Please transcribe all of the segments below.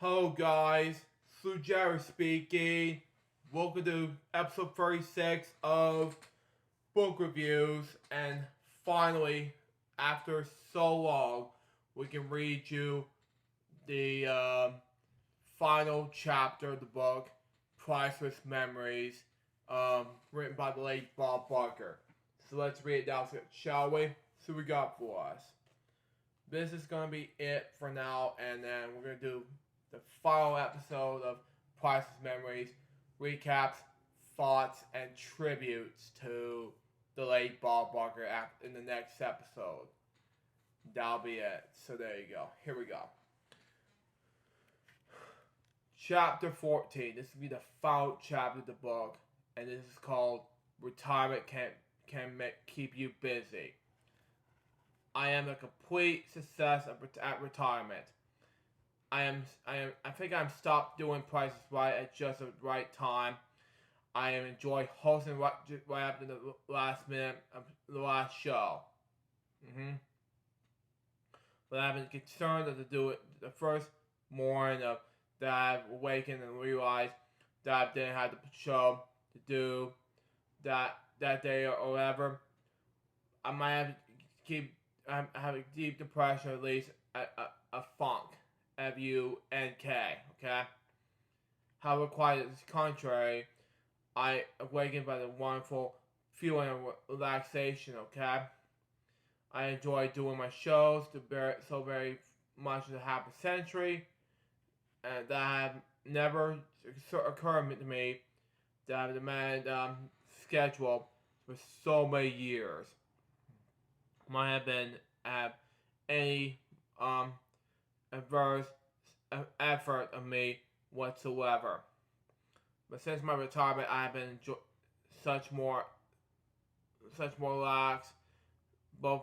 Hello guys, LukeJ speaking. Welcome to episode 36 of book reviews, and finally, after so long, we can read you the final chapter of the book, Priceless Memories, written by the late Bob Barker. So let's read it down, shall we? So we got for us. This is going to be it for now, and then we're going to do the final episode of Priceless Memories, recaps, thoughts, and tributes to the late Bob Barker in the next episode. That'll be it. So there you go. Here we go. Chapter 14. This will be the final chapter of the book, and this is called Retirement Can Keep You Busy. I am a complete success at retirement. I think I'm stopped doing Prices Right at just the right time. I enjoy hosting right after the last minute of the last show. But I've been concerned to do it the first morning that I've awakened and realized that I didn't have the show to do that day or whatever. I might have to keep have a deep depression, or at least a funk, F-U-N-K, okay? However, quite the contrary, I awakened by the wonderful feeling of relaxation, okay? I enjoy doing my shows so very much in the half a century, and that have never occurred to me that I've demanded schedule for so many years. Might have any adverse effort of me whatsoever. But since my retirement, I have been such more relaxed, both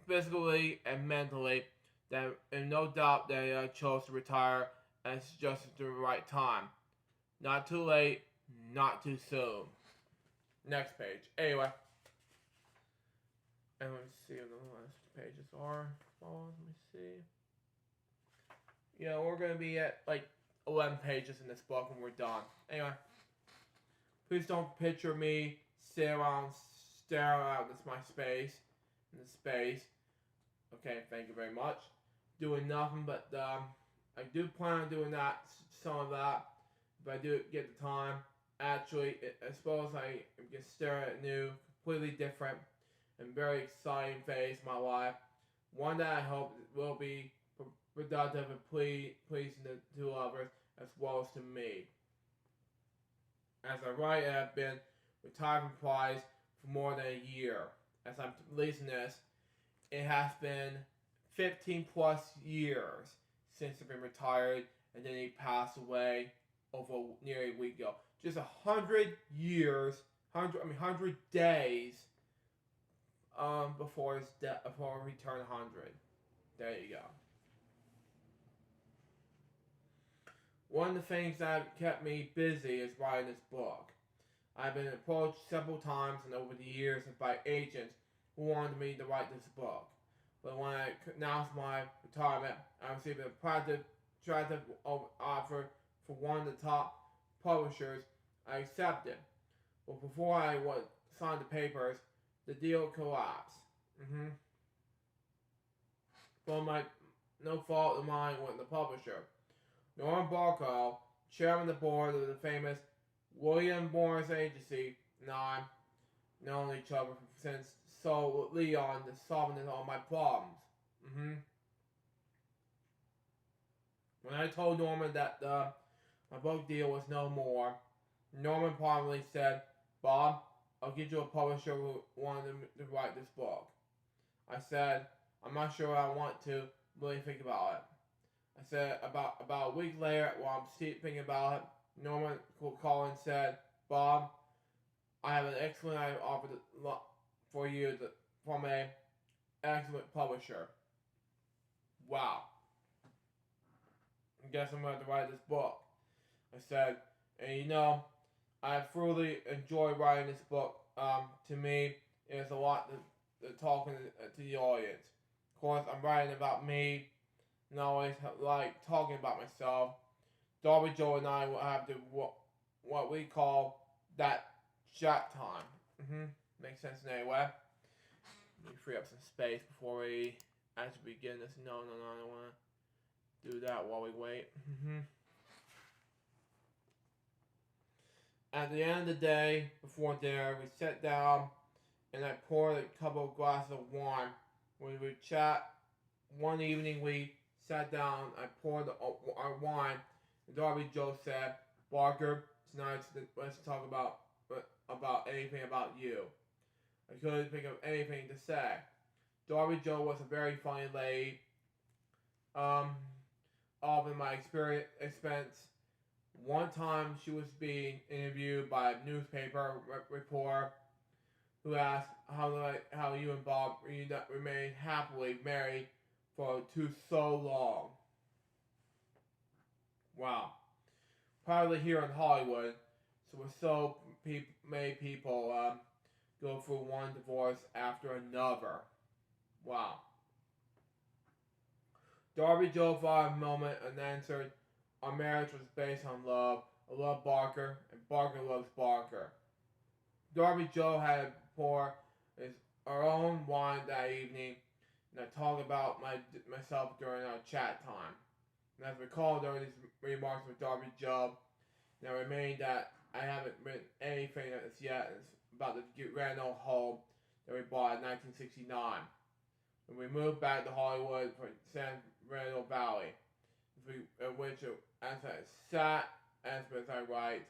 physically and mentally, that and no doubt that I chose to retire, and it's just the right time. Not too late, not too soon. Next page. Anyway. And let's see what the last pages are. Oh, let me see. Yeah, we're going to be at like 11 pages in this book when we're done. Anyway. Please don't picture me sitting around staring out this my space. In the space. Okay, thank you very much. Doing nothing, but I do plan on doing that, some of that. If I do get the time. Actually, I suppose I can stare at a new, completely different, and very exciting phase of my life. One that I hope will be productive and pleasing to others as well as to me. As I write, I have been retired from Price for more than a year. As I'm releasing this, it has been 15 plus years since I've been retired, and then he passed away over nearly a week ago. Just 100 years, 100 days before his death, before he turned 100. There you go. One of the things that kept me busy is writing this book. I've been approached several times and over the years by agents who wanted me to write this book. But when I announced my retirement, I received a attractive offer for one of the top publishers. I accepted. But before I would sign the papers, the deal collapsed. But no fault of mine with the publisher. Norman Barkow, chairman of the board of the famous William Morris Agency, and I known each other since so Leon to solving all my problems. When I told Norman that my book deal was no more, Norman promptly said, "Bob, I'll get you a publisher who wanted to write this book." I said, "I'm not sure I want to really think about it." I said, about a week later, while I'm thinking about it, Norman called and said, "Bob, I have an excellent offer for you from an excellent publisher." Wow. I guess I'm going to write this book. I said, and I thoroughly enjoy writing this book. To me, it's a lot to talking to the audience. Of course, I'm writing about me, and I always like talking about myself. Darby Joe and I will have to what we call that chat time. Makes sense anyway. Let me free up some space before we actually begin this. No, I don't want to do that while we wait. At the end of the day, before dinner, we sat down and I poured a couple of glasses of wine. We would chat. One evening we sat down, I poured our wine, and Darby Joe said, "Barker, tonight let's talk about anything about you." I couldn't think of anything to say. Darby Joe was a very funny lady. Of my expense. One time she was being interviewed by a newspaper reporter who asked how you and Bob remained happily married for so long. Wow. Probably here in Hollywood, so many people go through one divorce after another. Wow. Darby Joe thought a moment and answered, "Our marriage was based on love. I love Barker, and Barker loves Barker." Darby Joe had poured our own wine that evening, and I talked about myself during our chat time. And as I recall during these remarks with Darby Joe, and I remained that I haven't written anything as yet. It's about the grand old home that we bought in 1969. When we moved back to Hollywood from San Fernando Valley, which, as I sat, as I write,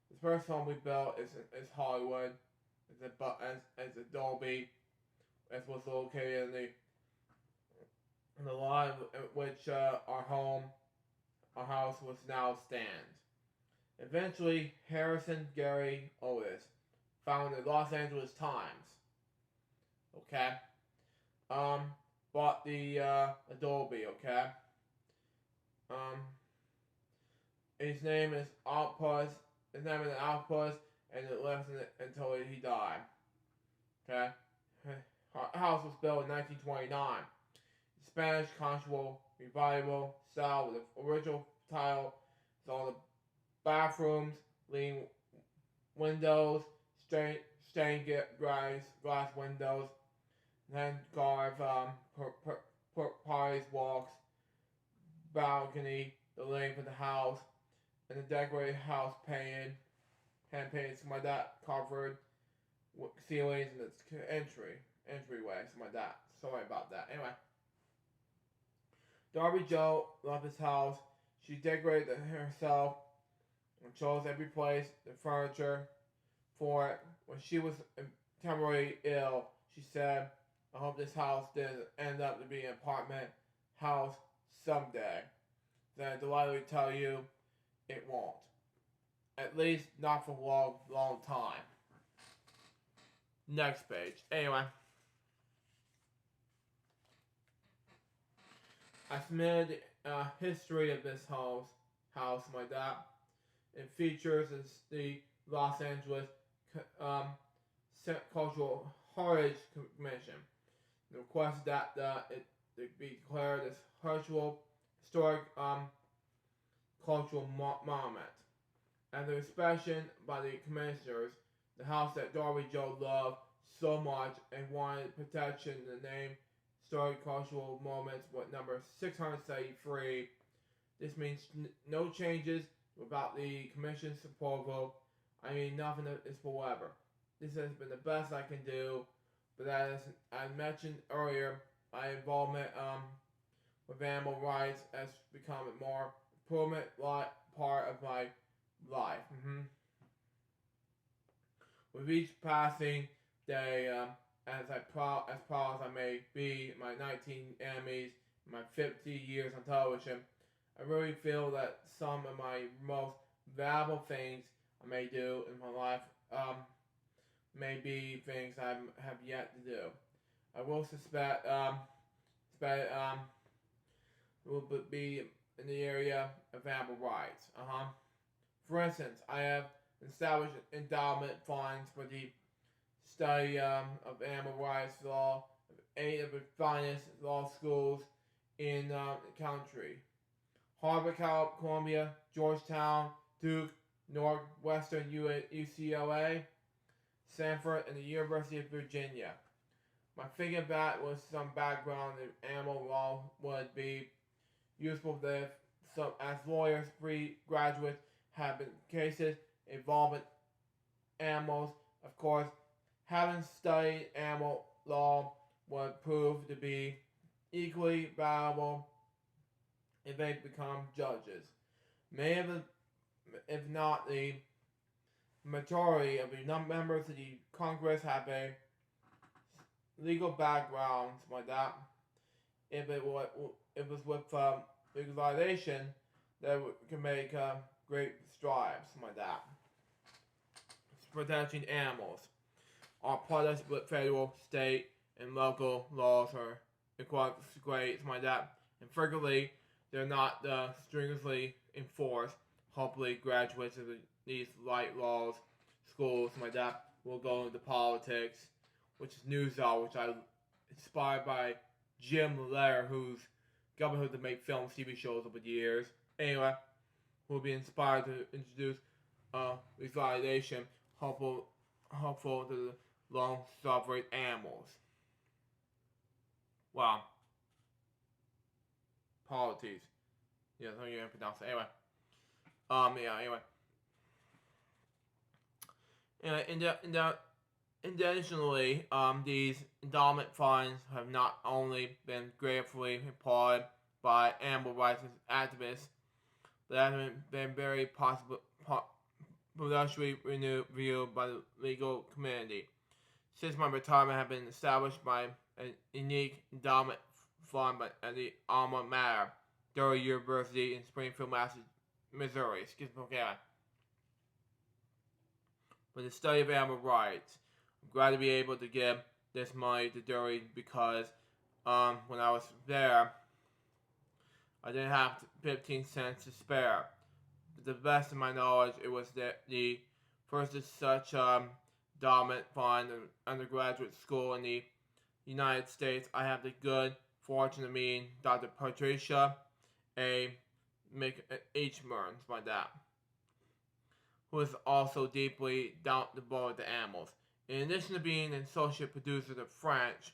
the first home we built is Hollywood, as Adobe, as was located in the lot in which our house was now stands. Eventually, Harrison Gary Otis founded the Los Angeles Times. Okay, bought the Adobe. Okay, his name is Outpost. His name is Outpost, and it lives in it until he died. Okay, our house was built in 1929. Spanish conjugal revival style with the original tile. It's all the bathrooms, leading windows, stained glass windows, then carved parties walks, balcony, the length of the house, and the decorated house hand painted, something like that, covered ceilings and its entryway, something like that. Sorry about that. Anyway, Darby Joe loved his house. She decorated it herself and chose every place, the furniture for it. When she was temporarily ill, she said, "I hope this house didn't end up to be an apartment house someday." Then I delightedly tell you, it won't. At least not for a long time. Next page. Anyway. I submitted a history of this house like that. It features the Los Angeles Cultural Heritage Commission. It requests that it be declared as historic cultural monument. And the inspection by the commissioners, the house that Darby Joe loved so much and wanted protection in the name Historic Cultural Moments with number 673. This means no changes without the commission's approval. I mean, nothing is forever. This has been the best I can do, but as I mentioned earlier, my involvement with animal rights has become a more permanent part of my life. With each passing day, as proud as I may be, my 19 Emmys, my 50 years on television, I really feel that some of my most valuable things I may do in my life may be things I have yet to do. I will suspect will be in the area of animal rights. For instance, I have established endowment funds for the study of animal rights law, 8 of the finest law schools in the country. Harvard, Columbia, Georgetown, Duke, Northwestern UCLA, Stanford, and the University of Virginia. My thinking back was some background in animal law would be useful if some as lawyers, pre-graduates have been cases involving animals. Of course, having studied animal law would prove to be equally valuable if they become judges. Many of the, if not the majority of the members of the Congress have a legal backgrounds like that. If it was with legalization, that can make great strides like that. Protecting animals are part of federal, state, and local laws are quite great like that, and frequently they're not stringently enforced. Hopefully, graduates of these light laws schools like that will go into politics, which is news law, which I inspired by Jim Lair, who's gotten who to make films, TV shows over the years. Anyway, we'll be inspired to introduce legalization, hopeful to the long-suffering animals. Wow. Polities. Yeah, that's how you pronounce it. Anyway. Additionally, these endowment funds have not only been gratefully applauded by animal rights activists, but have been very potentially reviewed by the legal community. Since my retirement, have been established by a unique endowment fund at the alma mater, Durham University in Springfield, Missouri. For the study of animal rights. I'm glad to be able to give this money to Durham because when I was there, I didn't have 15 cents to spare. To the best of my knowledge, it was the first of such endowment fund undergraduate school in the United States. I have the good fortune to meet Dr. Patricia A. McHmerns by that, who is also deeply devoted to animals. In addition to being an associate producer of French,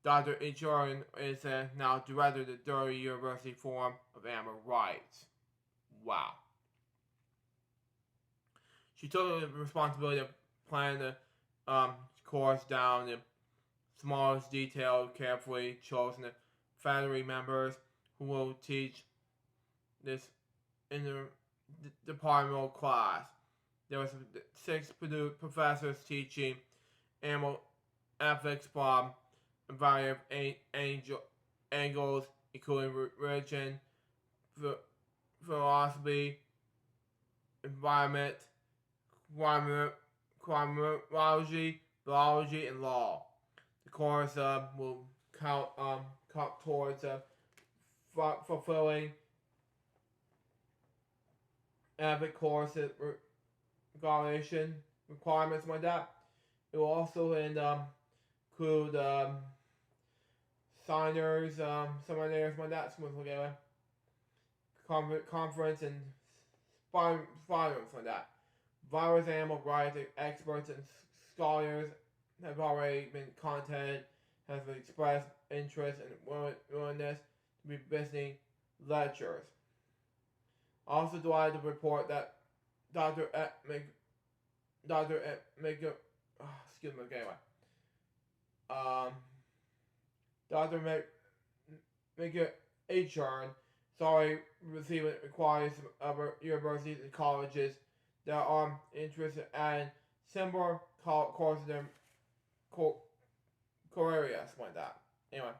Dr. H.R. is now director of the Durham University Forum of Animal Rights. Wow. She took the responsibility of planning the course down to the smallest detail, carefully chosen faculty members who will teach this in the departmental class. There was 6 professors teaching animal ethics from a variety of angles, including religion, philosophy, environment, criminology, biology, and law. The course will count towards fulfilling ethic course regulation requirements like that. It will also include signers, seminars like that, conference and sponsors like that. Various animal rights experts and scholars have already been contacted, have expressed interest and willingness to be visiting lectures. Also delighted to report that Dr. HR receiving requires other universities and colleges that are interested in similar courses in areas like that. Anyway,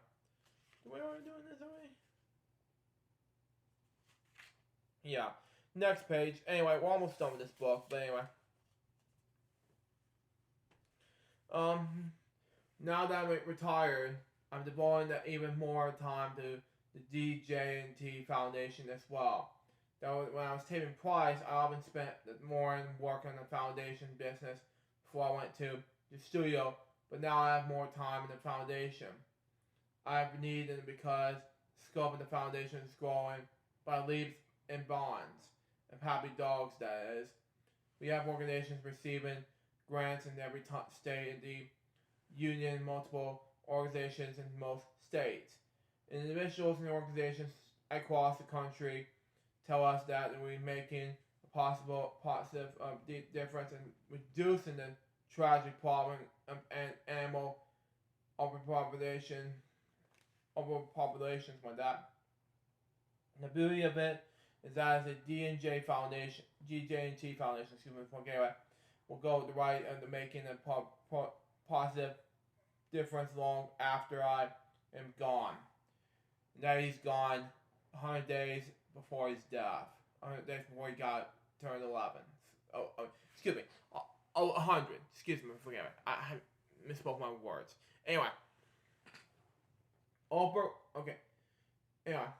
do we already doing this already? Yeah. Next page. Anyway, we're almost done with this book, but anyway. Now that I'm retired, I'm devoting even more time to the DJT Foundation as well. When I was taking Price, I often spent more in work on the foundation business before I went to the studio, but now I have more time in the foundation. I've needed it because the scope of the foundation is growing by leaps and bonds of happy dogs, that is. We have organizations receiving grants in every state in the union, multiple organizations in most states. Individuals and organizations across the country tell us that we're making a possible positive difference in reducing the tragic problem of animal overpopulation, like that. And the beauty of it is that as a D&J Foundation, GJ&T Foundation, excuse me, anyway, will go the right into making a positive difference long after I am gone. Now he's gone 100 days before his death. 100 days before he got turned 11. Excuse me. 100. Excuse me, forget it. I misspoke my words. Anyway. Okay. Anyway.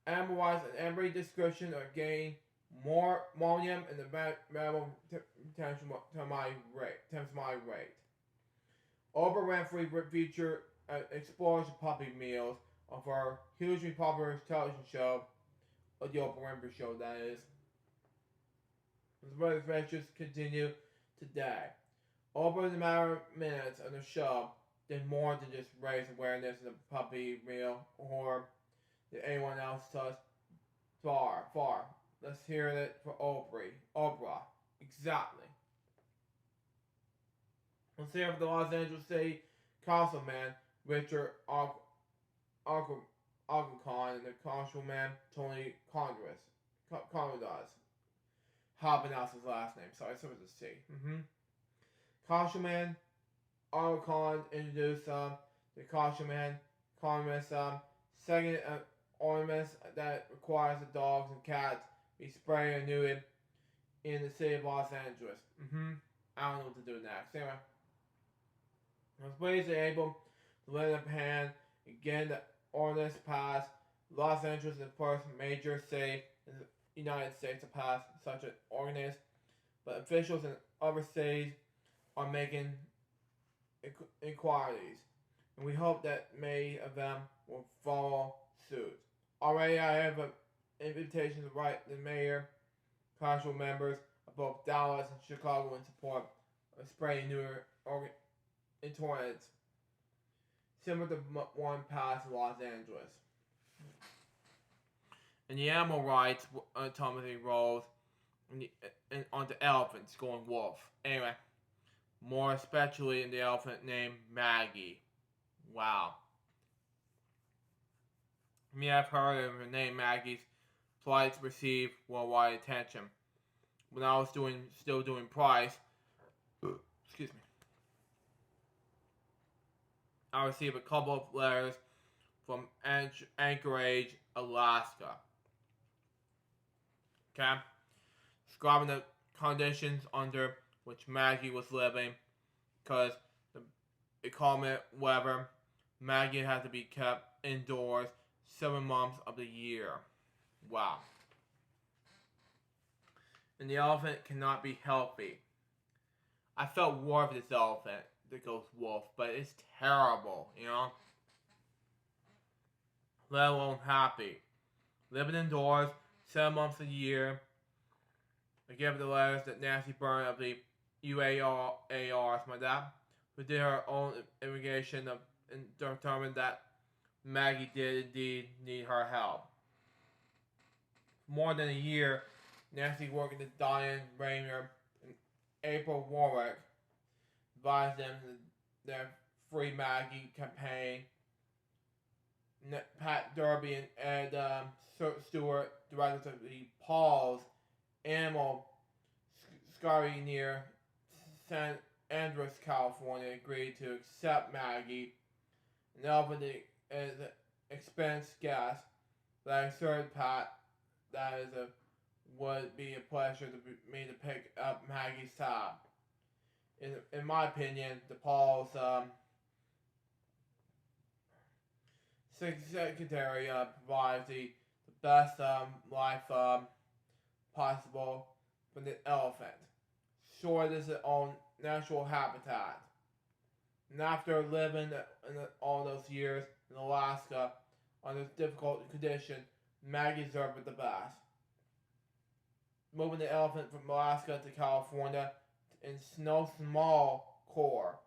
Animal-wise, an every description or gain more volume in the variable times my rate. Oprah Winfrey featured explores puppy meals of her hugely popular television show, the Oprah Winfrey Show, that is. The adventures continue today. Over the matter of minutes of the show did more than just raise awareness of the puppy meal or did anyone else does. Far. Let's hear it for Oprah. Exactly. Let's hear from the Los Angeles City Councilman Richard Oglecon and the Councilman Tony Conrad. How to pronounce his last name? Sorry, it's with a C. Councilman Oglecon introduced the Councilman Conrad's second ordinance that requires the dogs and cats be sprayed and neutered in the city of Los Angeles. I don't know what to do next. Anyway. As ways are able to lend a hand, again the ordinance passed. Los Angeles is the first major city in the United States to pass such an ordinance, but officials in other cities are making inquiries, and we hope that many of them will follow suit. Already I have an invitation to write the mayor, council members of both Dallas and Chicago in support of spraying newer in torrents, similar to one passed in Los Angeles. And the animal rights autonomy rolls onto elephants going wolf. Anyway, more especially in the elephant named Maggie. Wow. You may have heard of the name Maggie's plight received worldwide attention. When I was still doing Price, excuse me, I received a couple of letters from Anchorage, Alaska. Okay? Describing the conditions under which Maggie was living, because the inclement weather, Maggie had to be kept indoors 7 months of the year. Wow. And the elephant cannot be healthy. I felt war for this elephant that goes wolf, but it's terrible, you know? Let alone happy. Living indoors 7 months a year. I gave the letters that Nancy Byrne of the UARs, my dad, who did her own investigation and determined that Maggie did indeed need her help. For more than a year, Nancy worked with Diane Rayner and April Warwick, advised them their Free Maggie campaign. Pat Derby and Ed Stewart, directors of the Paws Animal Scurry near San Andreas, California, agreed to accept Maggie and offered as an expense guest. But I assured Pat that would be a pleasure to me to pick up Maggie's tab. In my opinion, the Paul's secretary provides the best life possible for the elephant. Sure, it is its own natural habitat. And after living all those years in Alaska under difficult conditions, Maggie deserved it the best. Moving the elephant from Alaska to California in no small core.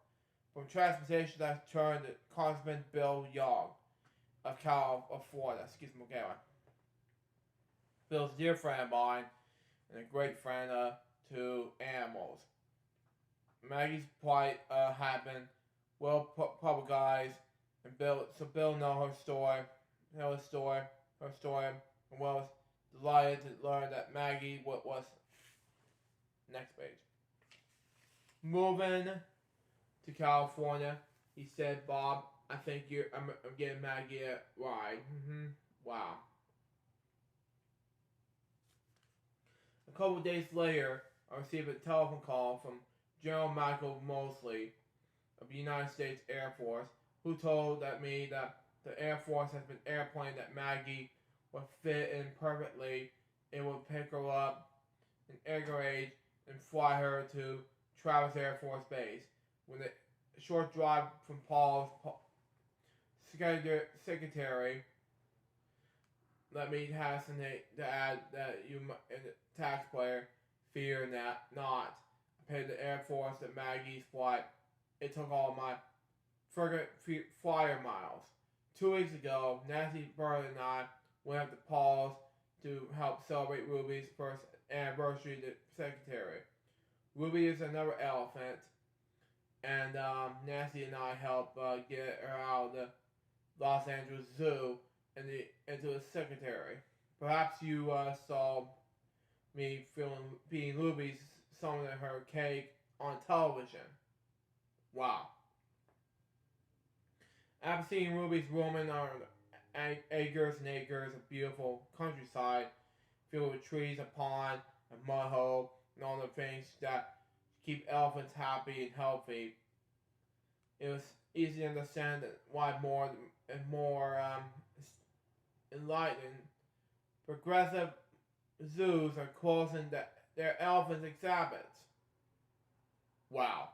From transportation that turned to Congressman Bill Young of Florida. Okay. Bill's a dear friend of mine and a great friend to animals. Maggie's plight happened well publicized, and Bill know her story, and was delighted to learn that Maggie was next page. Moving to California, he said, "Bob, I think I'm getting Maggie a ride." Wow. A couple of days later, I received a telephone call from General Michael Mosley of the United States Air Force, who told me that the Air Force has an airplane that Maggie would fit in perfectly. It would pick her up in Anchorage and fly her to Travis Air Force Base. With a short drive from Paul's secretary, let me hasten to add that you, the taxpayer, fear not. I paid the Air Force at Maggie's flight. It took all my frigate flyer miles. 2 weeks ago, Nancy Bird and I went up to Paul's to help celebrate Ruby's first anniversary to secretary. Ruby is another elephant, and Nancy and I helped get her out of the Los Angeles Zoo and into the secretary. Perhaps you saw me feeding Ruby some of her cake on television. Wow. After seeing Ruby's roaming on acres and acres of beautiful countryside filled with trees, a pond, a mud hole, and all the things that keep elephants happy and healthy, it was easy to understand why more and more enlightened, progressive zoos are closing their elephant exhibits. Wow.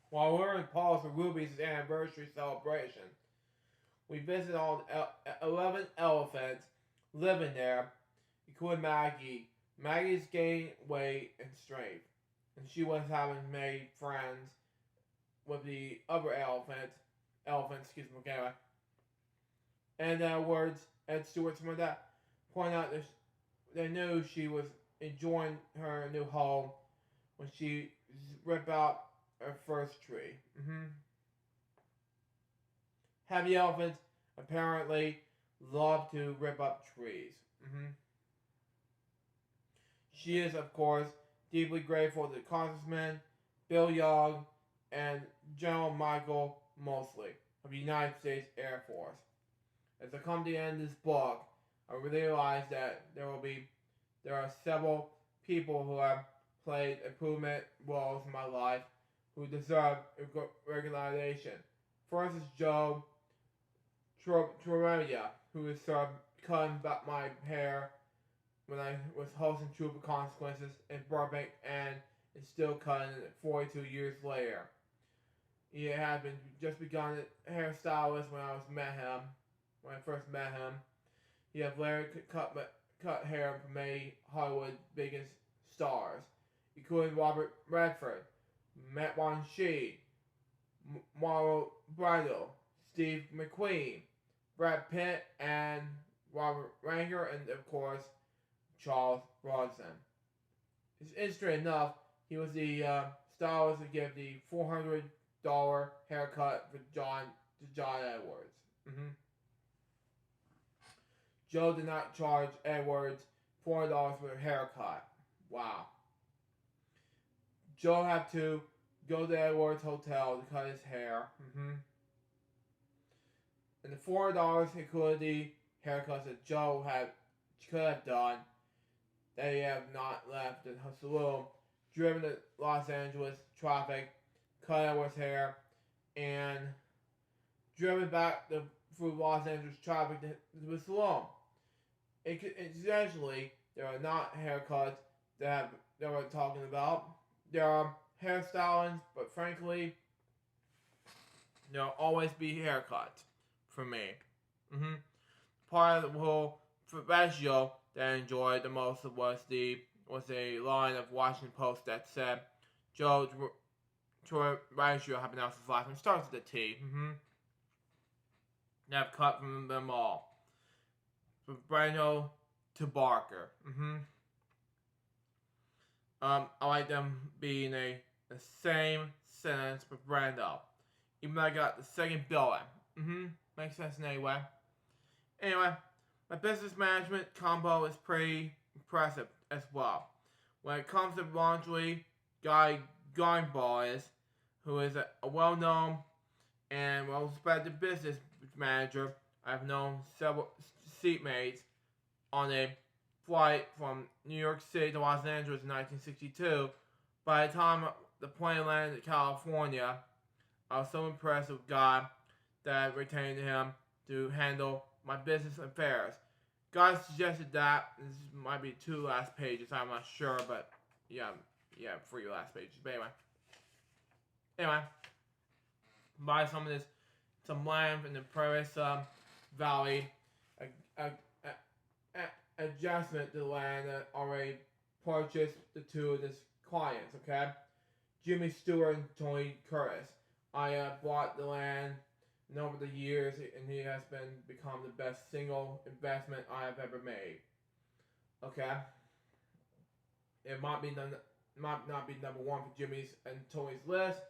While we're in Paul's for Ruby's anniversary celebration, we visited all 11 elephants living there, including Maggie. Maggie's gained weight and strength, and she was having made friends with the other elephants, okay. And words, Ed Stewart, some of that, point out that they knew she was enjoying her new home when she ripped out her first tree. Heavy elephants apparently love to rip up trees. She is, of course, deeply grateful to Congressman Bill Young and General Michael Mosley of the United States Air Force. As I come to the end of this book, I realize that there are several people who have played improvement roles in my life who deserve recognition. First is Joe Tremia, who is cutting back my hair when I was hosting Troop of Consequences in Burbank, and is still cutting it 42 years later. He had just begun a hairstylist when I first met him. He had later cut hair for many Hollywood's biggest stars, including Robert Redford, Matt Von Shee, Marlo Brando, Steve McQueen, Brad Pitt, and Robert Ranger, and of course, Charles Bronson. It's interesting enough, he was the stylist to give the $400 haircut for John Edwards. Joe did not charge Edwards $400 for a haircut. Wow. Joe had to go to Edwards' hotel to cut his hair. And the $400 included the haircuts that Joe could have done. They have not left the saloon, driven to Los Angeles traffic, cut Edwards' hair, and driven back through Los Angeles traffic to the saloon. Essentially, there are not haircuts that we're talking about. There are hairstylists, but frankly, there'll always be haircuts for me. part of the whole professional that I enjoyed the most was a line of Washington Post that said, Joe Ratio have announced his life, and starts with a T. That I've cut from them all. From Brando to Barker. I like them being the same sentence with Brando. Even though I got the second billing. Makes sense anyway. Anyway, my business management combo is pretty impressive as well. When it comes to laundry, Guy Boys, who is a well-known and well-respected business manager, I've known several seatmates on a flight from New York City to Los Angeles in 1962. By the time the plane landed in California, I was so impressed with Guy that I retained him to handle my business affairs. Guy suggested that. This might be 2 last pages, I'm not sure, but yeah, 3 last pages. But anyway, buy some land in the Paris Valley, adjustment to the land that already purchased the 2 of his clients, okay? Jimmy Stewart and Tony Curtis. I bought the land, and over the years, and he has become the best single investment I have ever made. Okay? It might not be number 1 for Jimmy's and Tony's list,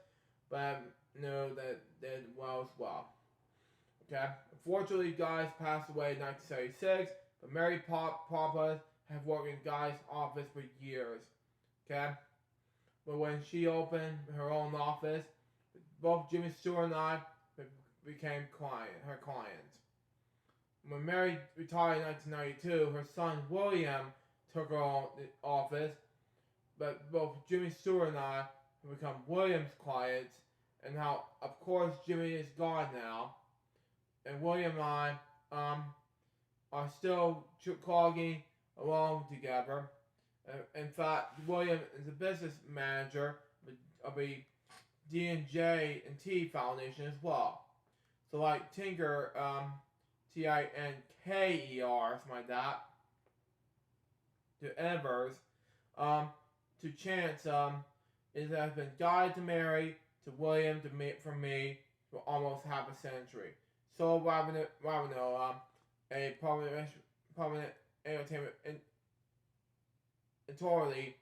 but I know that they did well as well. Okay? Unfortunately, Guys passed away in 1976, but Mary Papa have worked in Guy's office for years. Okay? But when she opened her own office, both Jimmy Stewart and I became her clients. When Mary retired in 1992, her son William took her own office, but both Jimmy Stewart and I have become William's clients, and now, of course, Jimmy is gone now, and William and I are still clogging along together. In fact, William is a business manager of a D&J&T Foundation as well. So like Tinker, Tinker, something like that, to Evers, to Chance, it has been Guy to Mary, to William from me for almost half a century. So Ravino, a prominent entertainment authority,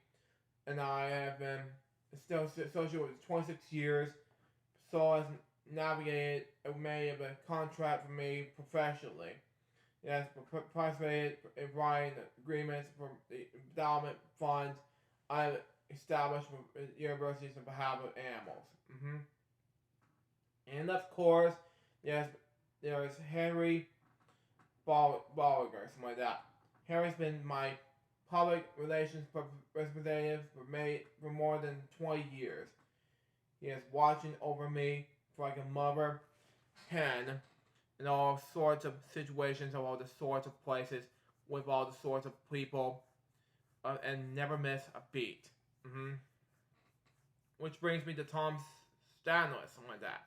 and I have been still associated with 26 years, so has navigated many of a contract for me professionally. It has participated in writing agreements for the endowment funds I established for universities on behalf of animals. And of course, there is Henry Bolliger, something like that. Henry's been my public relations representative for more than 20 years. He is watching over me like a mother hen in all sorts of situations, all the sorts of places, with all the sorts of people, and never miss a beat. Which brings me to Tom Stanley, something like that.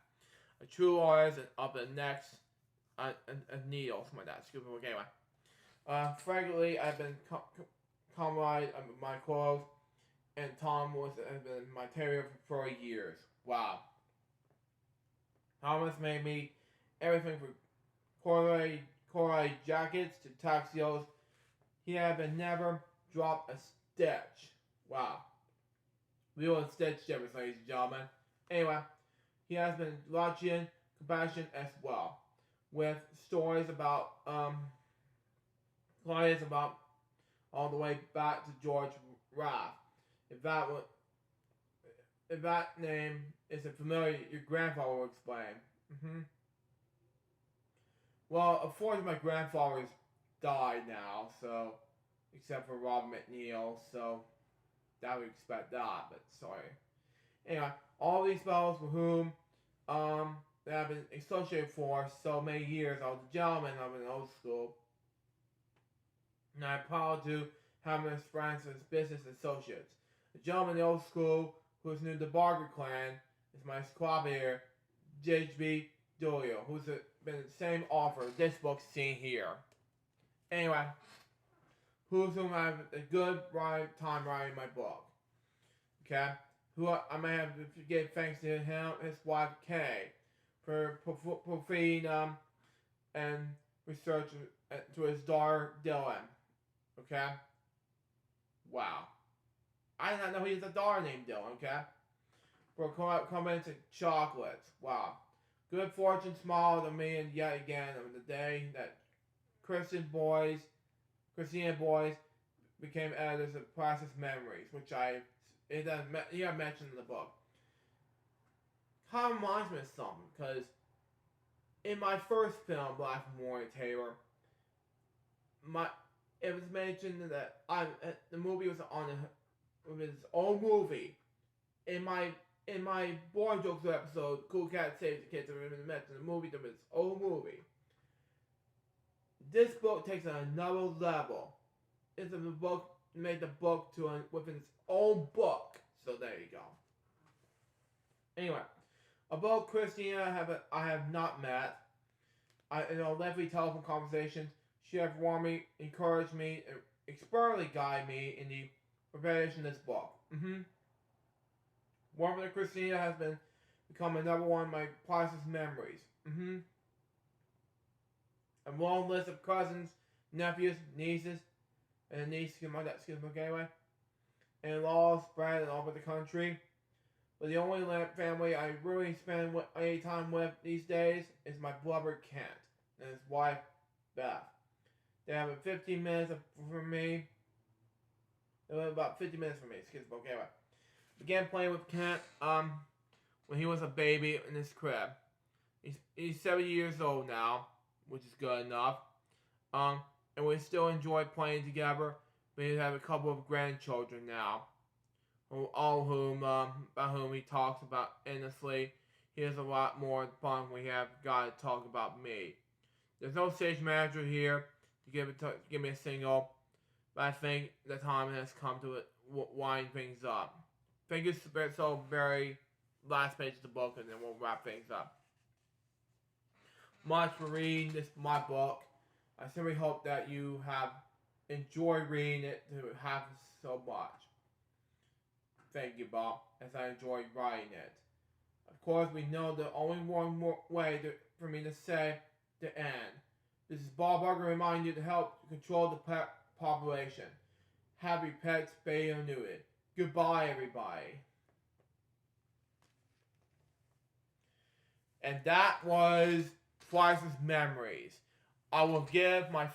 A true artist of the next a needle, something like that. Excuse me, anyway. Frankly, I've been comrade of my clothes, and Tom has been my terrier for 4 years. Wow. Thomas made me everything from corduroy jackets to tuxedos. He had never dropped a stitch. Wow. Real and stitch difference, ladies and gentlemen. Anyway, he has been Lachian compassion as well, with stories about clients about all the way back to George Raff. If that name isn't familiar, your grandfather will explain. Well, unfortunately, my grandfather's died now, so, except for Robert McNeil, so I would expect that, but sorry. Anyway, all these fellows for whom that I've been associated for so many years. I was a gentleman of an old school, and I'm proud to have him as friends as business associates. A gentleman in the old school who is new to the Barker clan is my squad leader, J.B. Doyle, who's been the same author of this book seen here. Anyway, who's going to have a good time writing my book? Okay? I may have to give thanks to him, his wife Kay, for feeding and research to his daughter Dylan. Okay? Wow. I did not know he has a daughter named Dylan, okay? For coming to chocolates. Wow. Good fortune smiled on me and yet again on the day that Christina Boys became editors of Priceless Memories, which you have mentioned in the book. Kind of reminds me of something, because in my first film, Black Memorial Taylor, it was mentioned that the movie was on his own movie. In my Boy Jokes episode, Cool Cat Saves the Kids, I mentioned the movie to his own movie. This book takes it another level. It's a book made the book within its own book. So there you go. Anyway, about Christina, I have not met. In our lengthy telephone conversations, she has warned me, encouraged me, and expertly guided me in the preparation of this book. One of Christina has become another one of my priceless memories. A long list of cousins, nephews, nieces, and in-laws spread all over the country. But the only family I really spend any time with these days is my brother Kent and his wife Beth. They have 15 minutes from me. They live about 50 minutes from me. Began playing with Kent when he was a baby in his crib. He's 7 years old now, which is good enough. And we still enjoy playing together. We have a couple of grandchildren now, all about whom he talks about endlessly. He has a lot more fun when we have got to talk about me. There's no stage manager here to give me a single, but I think the time has come to wind things up. Thank you so very last page of the book, and then we'll wrap things up. Much for reading my book. I simply hope that you have enjoyed reading it to have so much. Thank you, Bob, as I enjoyed writing it. Of course, we know the only one more way for me to say the end. This is Bob Barker reminding you to help control the pet population. Happy pets, spayed or neutered. Goodbye, everybody. And that was Priceless Memories. I will give my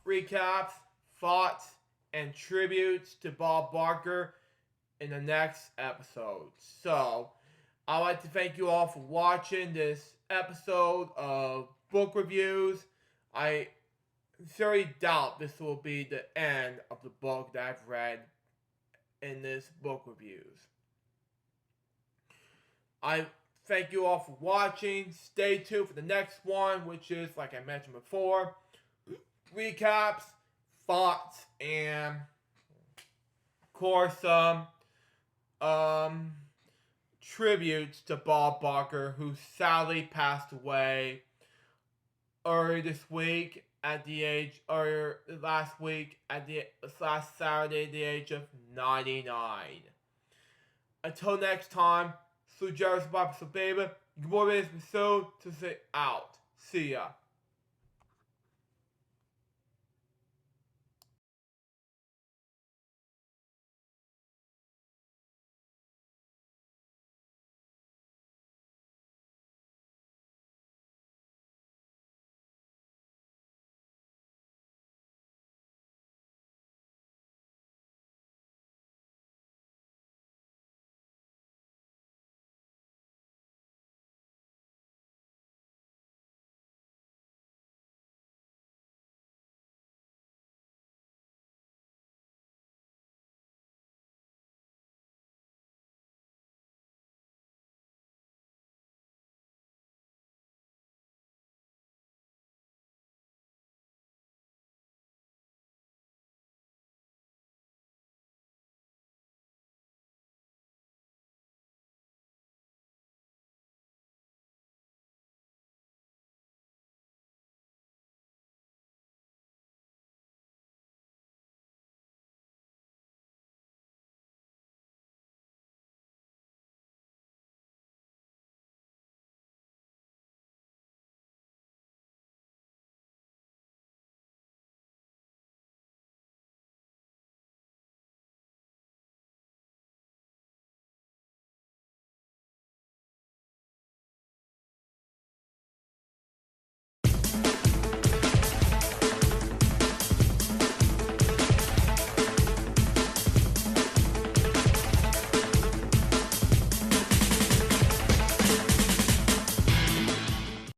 recaps, thoughts, and tributes to Bob Barker in the next episode. So, I'd like to thank you all for watching this episode of book reviews. I sincerely doubt this will be the end of the book that I've read in this book reviews. I thank you all for watching. Stay tuned for the next one, which is, like I mentioned before, recaps, thoughts, and of course, tributes to Bob Barker, who sadly passed away last Saturday at the age of 99. Until next time, through Jerry's Bob baby, good morning, episode to say out. See ya.